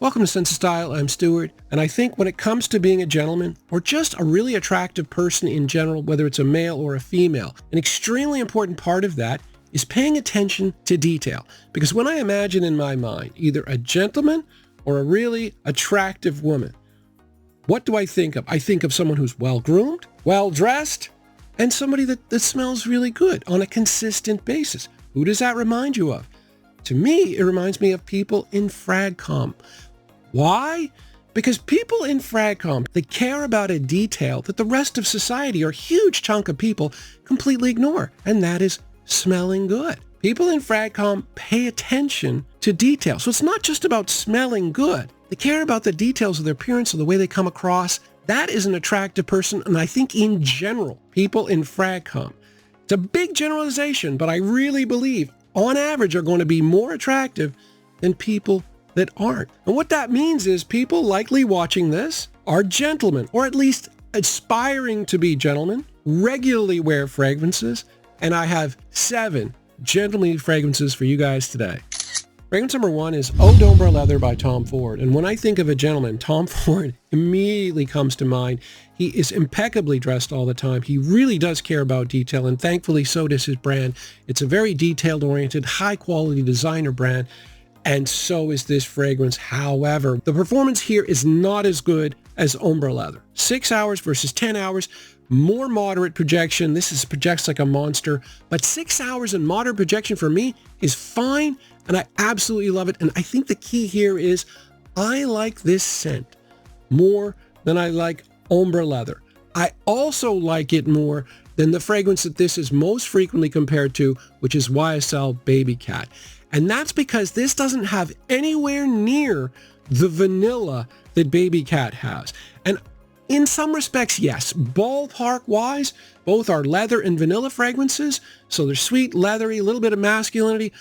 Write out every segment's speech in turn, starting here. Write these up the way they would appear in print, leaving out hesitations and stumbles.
Welcome to Sense of Style. I'm Stuart, and I think when it comes to being a gentleman or just a really attractive person in general, whether it's a male or a female, an extremely important part of that is paying attention to detail. Because when I imagine in my mind either a gentleman or a really attractive woman, what do I think of? I think of someone who's well-groomed, well-dressed, and somebody that smells really good on a consistent basis. Who does that remind you of? To me, it reminds me of people in FragCom. Why? Because people in FragCom, they care about a detail that the rest of society, or a huge chunk of people, completely ignore, and that is smelling good. People in FragCom pay attention to detail. So it's not just about smelling good. They care about the details of their appearance, of the way they come across. That is an attractive person, and I think in general, people in FragCom, it's a big generalization, but I really believe on average are going to be more attractive than people that aren't. And what that means is people likely watching this are gentlemen, or at least aspiring to be gentlemen, regularly wear fragrances, and I have 7 gentlemanly fragrances for you guys today. Fragrance number 1 is Eau d'Ombre Leather by Tom Ford. And when I think of a gentleman, Tom Ford immediately comes to mind. He is impeccably dressed all the time. He really does care about detail, and thankfully so does his brand. It's a very detailed-oriented, high-quality designer brand, and so is this fragrance. However, the performance here is not as good as Ombre Leather. 6 hours versus 10 hours, more moderate projection. This projects like a monster, but 6 hours and moderate projection for me is fine, and I absolutely love it. And I think the key here is I like this scent more than I like Ombre Leather. I also like it more than the fragrance that this is most frequently compared to, which is YSL Baby Cat. And that's because this doesn't have anywhere near the vanilla that Baby Cat has. And in some respects, yes, ballpark-wise, both are leather and vanilla fragrances. So they're sweet, leathery, a little bit of masculinity.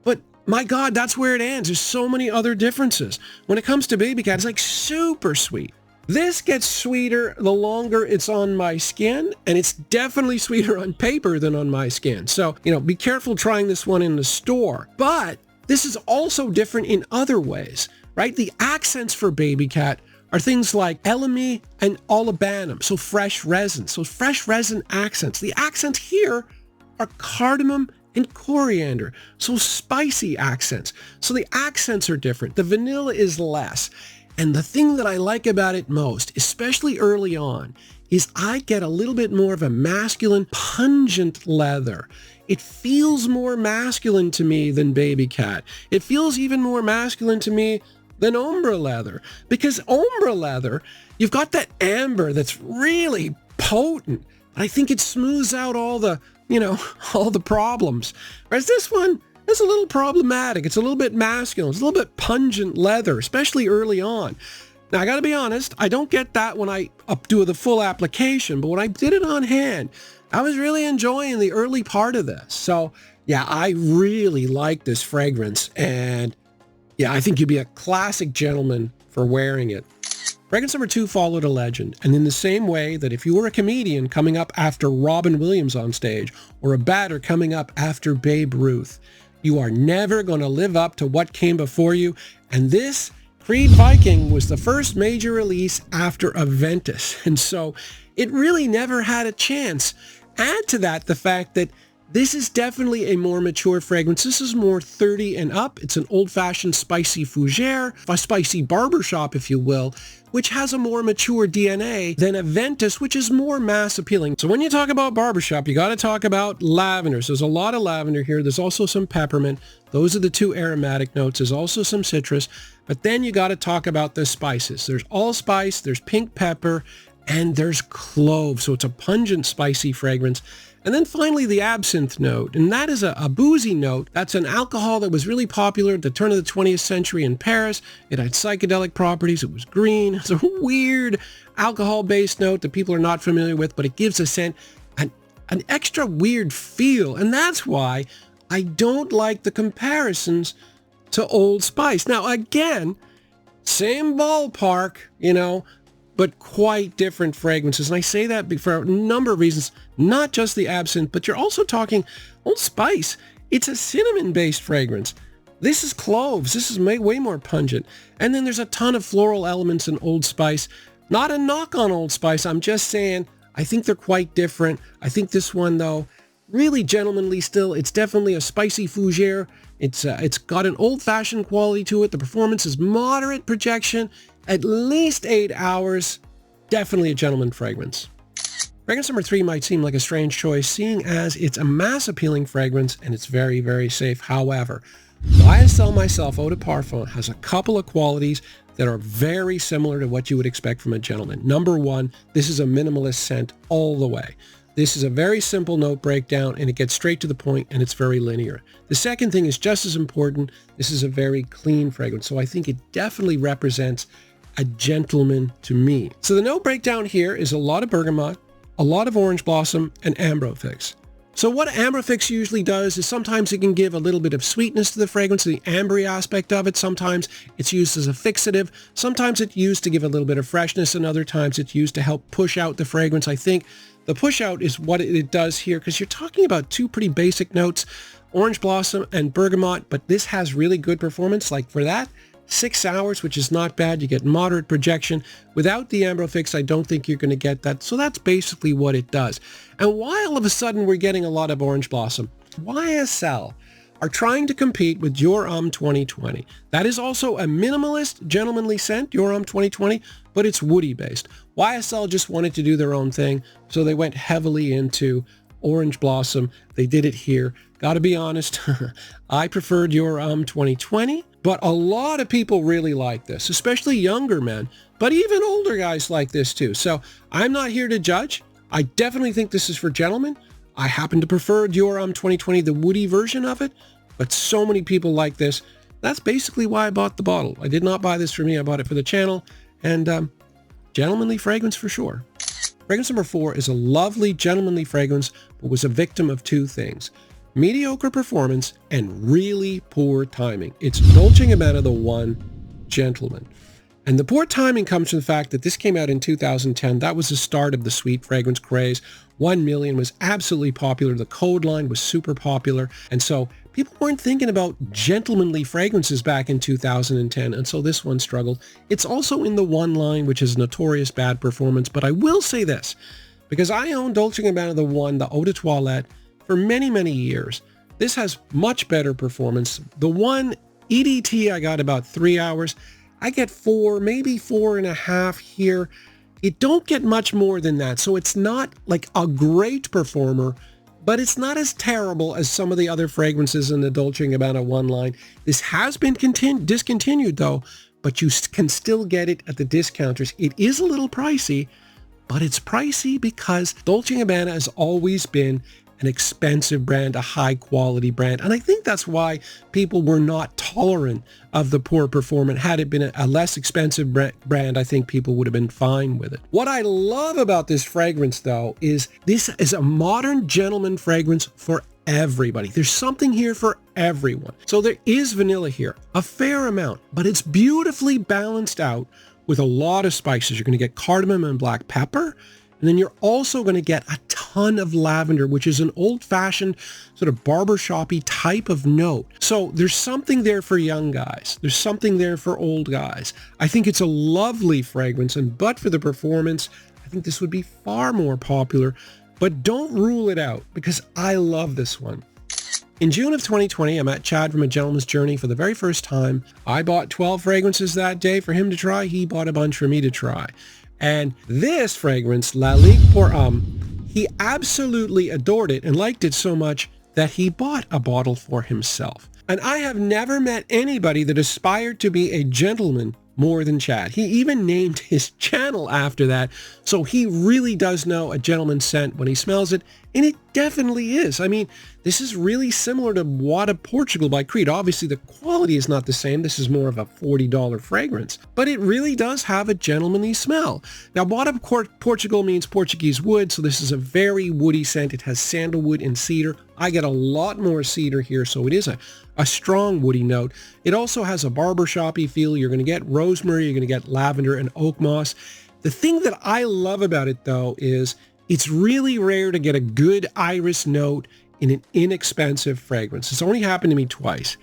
But my God, that's where it ends. There's so many other differences. When it comes to Baby Cat, it's like super sweet. This gets sweeter the longer it's on my skin, and it's definitely sweeter on paper than on my skin. So, be careful trying this one in the store. But this is also different in other ways, right? The accents for Baby Cat are things like elemi and olibanum, so fresh resin. So fresh resin accents. The accents here are cardamom and coriander, so spicy accents. So the accents are different. The vanilla is less. And the thing that I like about it most, especially early on, is I get a little bit more of a masculine, pungent leather. It feels more masculine to me than Baby Cat. It feels even more masculine to me than Ombre Leather. Because Ombre Leather, you've got that amber that's really potent. I think it smooths out all the problems. Whereas this one, it's a little problematic. It's a little bit masculine. It's a little bit pungent leather, especially early on. Now, I got to be honest, I don't get that when I do the full application, but when I did it on hand, I was really enjoying the early part of this. So, yeah, I really like this fragrance, and yeah, I think you'd be a classic gentleman for wearing it. Fragrance number 2 followed a legend, and in the same way that if you were a comedian coming up after Robin Williams on stage, or a batter coming up after Babe Ruth, you are never going to live up to what came before you. And this Creed Viking was the first major release after Aventus. And so it really never had a chance. Add to that the fact that this is definitely a more mature fragrance. This is more 30 and up. It's an old-fashioned spicy fougere, a spicy barbershop, if you will, which has a more mature DNA than Aventus, which is more mass appealing. So when you talk about barbershop, you got to talk about lavenders. There's a lot of lavender here. There's also some peppermint. Those are the 2 aromatic notes. There's also some citrus. But then you got to talk about the spices. There's allspice, there's pink pepper, and there's clove. So it's a pungent, spicy fragrance. And then finally, the absinthe note, and that is a boozy note. That's an alcohol that was really popular at the turn of the 20th century in Paris. It had psychedelic properties. It was green. It's a weird alcohol-based note that people are not familiar with, but it gives a scent an extra weird feel. And that's why I don't like the comparisons to Old Spice. Now, again, same ballpark, but quite different fragrances. And I say that for a number of reasons, not just the absinthe, but you're also talking Old Spice. It's a cinnamon-based fragrance. This is cloves. This is way more pungent. And then there's a ton of floral elements in Old Spice. Not a knock on Old Spice. I'm just saying, I think they're quite different. I think this one, though, really gentlemanly still. It's definitely a spicy fougere. It's got an old-fashioned quality to it. The performance is moderate projection, at least 8 hours. Definitely a gentleman fragrance. Fragrance number 3 might seem like a strange choice, seeing as it's a mass-appealing fragrance and it's very, very safe. However, YSL myself, Eau de Parfum, has a couple of qualities that are very similar to what you would expect from a gentleman. Number 1, this is a minimalist scent all the way. This is a very simple note breakdown and it gets straight to the point and it's very linear. The second thing is just as important. This is a very clean fragrance. So I think it definitely represents a gentleman to me. So the note breakdown here is a lot of bergamot, a lot of orange blossom, and ambrofix. So what ambrofix usually does is sometimes it can give a little bit of sweetness to the fragrance, the ambery aspect of it. Sometimes it's used as a fixative. Sometimes it's used to give a little bit of freshness, and other times it's used to help push out the fragrance. I think the push out is what it does here, because you're talking about two pretty basic notes, orange blossom and bergamot, but this has really good performance. Like for that, 6 hours, which is not bad. You get moderate projection. Without the ambrofix, I don't think you're going to get that. So that's basically what it does. And why all of a sudden we're getting a lot of orange blossom? YSL are trying to compete with Your Homme 2020. That is also a minimalist, gentlemanly scent, Your Homme 2020, but it's woody based. YSL just wanted to do their own thing, so they went heavily into orange blossom. They did it here. Gotta be honest, I preferred Your Homme 2020. But a lot of people really like this, especially younger men, but even older guys like this too. So I'm not here to judge. I definitely think this is for gentlemen. I happen to prefer Your Homme 2020, the woody version of it, but so many people like this. That's basically why I bought the bottle. I did not buy this for me. I bought it for the channel, and gentlemanly fragrance for sure. Fragrance number 4 is a lovely gentlemanly fragrance, but was a victim of two things: mediocre performance and really poor timing. It's Dolce & Gabbana The One Gentleman. And the poor timing comes from the fact that this came out in 2010. That was the start of the sweet fragrance craze. 1 Million was absolutely popular. The Code line was super popular. And so people weren't thinking about gentlemanly fragrances back in 2010. And so this one struggled. It's also in the One line, which is notorious bad performance. But I will say this, because I own Dolce & Gabbana The One, the Eau de Toilette, for many, many years. This has much better performance. The one EDT, I got about 3 hours. I get 4, maybe 4.5 here. You don't get much more than that. So it's not like a great performer, but it's not as terrible as some of the other fragrances in the Dolce & Gabbana One line. This has been discontinued though, but you can still get it at the discounters. It is a little pricey, but it's pricey because Dolce & Gabbana has always been an expensive brand, a high quality brand. And I think that's why people were not tolerant of the poor performance. Had it been a less expensive brand, I think people would have been fine with it. What I love about this fragrance though is this is a modern gentleman fragrance for everybody. There's something here for everyone. So there is vanilla here, a fair amount, but it's beautifully balanced out with a lot of spices. You're going to get cardamom and black pepper. And then you're also going to get a ton of lavender, which is an old-fashioned sort of barbershop-y type of note. So there's something there for young guys. There's something there for old guys. I think it's a lovely fragrance, and but for the performance, I think this would be far more popular. But don't rule it out, because I love this one. In June of 2020, I met Chad from A Gentleman's Journey for the very first time. I bought 12 fragrances that day for him to try. He bought a bunch for me to try. And this fragrance, Lalique pour Homme, he absolutely adored it and liked it so much that he bought a bottle for himself. And I have never met anybody that aspired to be a gentleman more than Chad. He even named his channel after that. So he really does know a gentleman's scent when he smells it. And it definitely is. I mean, this is really similar to Bois de Portugal by Creed. Obviously, the quality is not the same. This is more of a $40 fragrance. But it really does have a gentlemanly smell. Now, Bois de Portugal means Portuguese wood, so this is a very woody scent. It has sandalwood and cedar. I get a lot more cedar here, so it is a strong woody note. It also has a barbershop-y feel. You're going to get rosemary, you're going to get lavender and oak moss. The thing that I love about it, though, is it's really rare to get a good iris note in an inexpensive fragrance. It's only happened to me twice.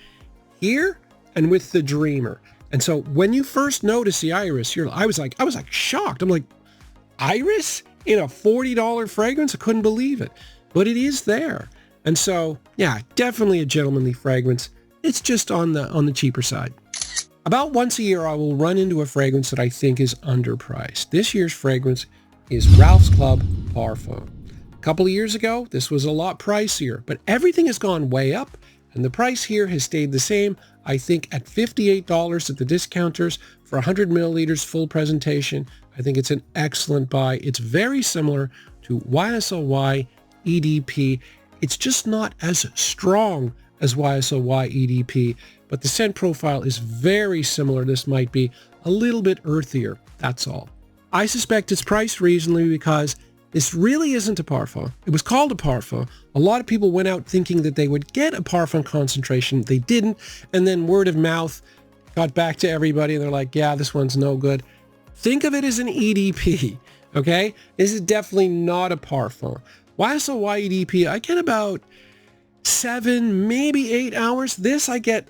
here and with the Dreamer. And so when you first notice the iris, I was like shocked. I'm like, iris in a $40 fragrance? I couldn't believe it, but it is there. And so, yeah, definitely a gentlemanly fragrance. It's just on the cheaper side. About once a year, I will run into a fragrance that I think is underpriced. This year's fragrance is Ralph's Club Parfum. A couple of years ago, this was a lot pricier, but everything has gone way up, and the price here has stayed the same. I think at $58 at the discounters for 100 milliliters full presentation. I think it's an excellent buy. It's very similar to YSL EDP. It's just not as strong as YSL EDP, but the scent profile is very similar. This might be a little bit earthier, that's all. I suspect it's priced reasonably because this really isn't a parfum. It was called a parfum. A lot of people went out thinking that they would get a parfum concentration. They didn't. And then word of mouth got back to everybody. And they're like, yeah, this one's no good. Think of it as an EDP, okay? This is definitely not a parfum. YSL EDP, I get about 7, maybe 8 hours. This I get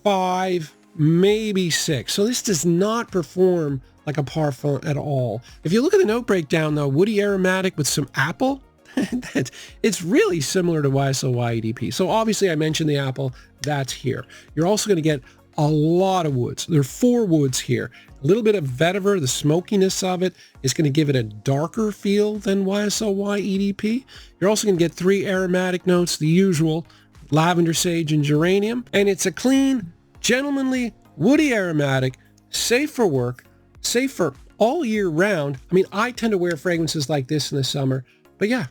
5, maybe 6. So this does not perform like a parfum at all. If you look at the note breakdown though, woody aromatic with some apple, it's really similar to YSL EDP. So obviously I mentioned the apple, that's here. You're also going to get a lot of woods. There are 4 woods here. A little bit of vetiver, the smokiness of it is going to give it a darker feel than YSL EDP. You're also going to get 3 aromatic notes, the usual, lavender, sage, and geranium. And it's a clean, gentlemanly, woody aromatic, safe for work, safe for all year round. I mean, I tend to wear fragrances like this in the summer, but yeah,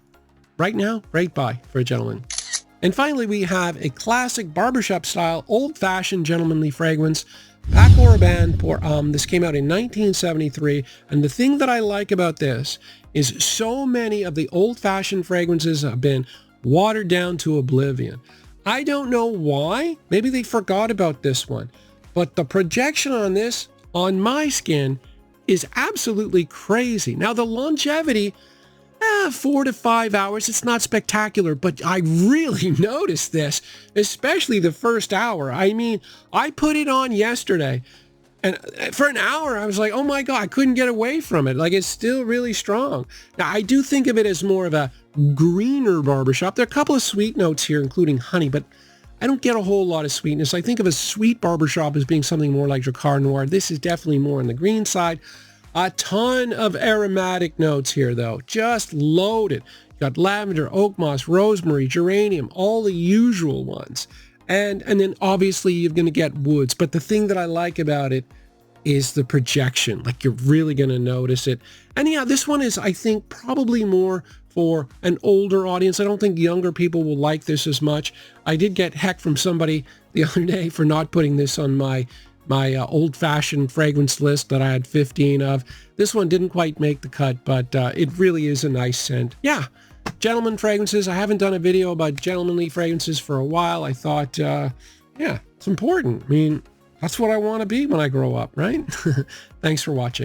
right now, great buy for a gentleman. And finally, we have a classic barbershop style, old-fashioned gentlemanly fragrance, Paco Rabanne. This came out in 1973, and the thing that I like about this is so many of the old-fashioned fragrances have been watered down to oblivion. I don't know why. Maybe they forgot about this one, but the projection on this on my skin is absolutely crazy. Now the longevity, 4 to 5 hours, it's not spectacular, but I really noticed this, especially the first hour. I mean, I put it on yesterday and for an hour I was like, oh my God, I couldn't get away from it. Like, it's still really strong. Now I do think of it as more of a greener barbershop. There are a couple of sweet notes here, including honey, but I don't get a whole lot of sweetness. I think of a sweet barbershop as being something more like Jacquard Noir. This is definitely more on the green side. A ton of aromatic notes here, though. Just loaded. You got lavender, oak moss, rosemary, geranium, all the usual ones. And then obviously you're going to get woods. But the thing that I like about it is the projection. Like, you're really going to notice it. And yeah, this one is, I think, probably more for an older audience. I don't think younger people will like this as much. I did get heck from somebody the other day for not putting this on my old-fashioned fragrance list that I had 15 of. This one didn't quite make the cut, but it really is a nice scent. Yeah, gentleman fragrances. I haven't done a video about gentlemanly fragrances for a while. I thought, yeah, it's important. I mean, that's what I want to be when I grow up, right? Thanks for watching.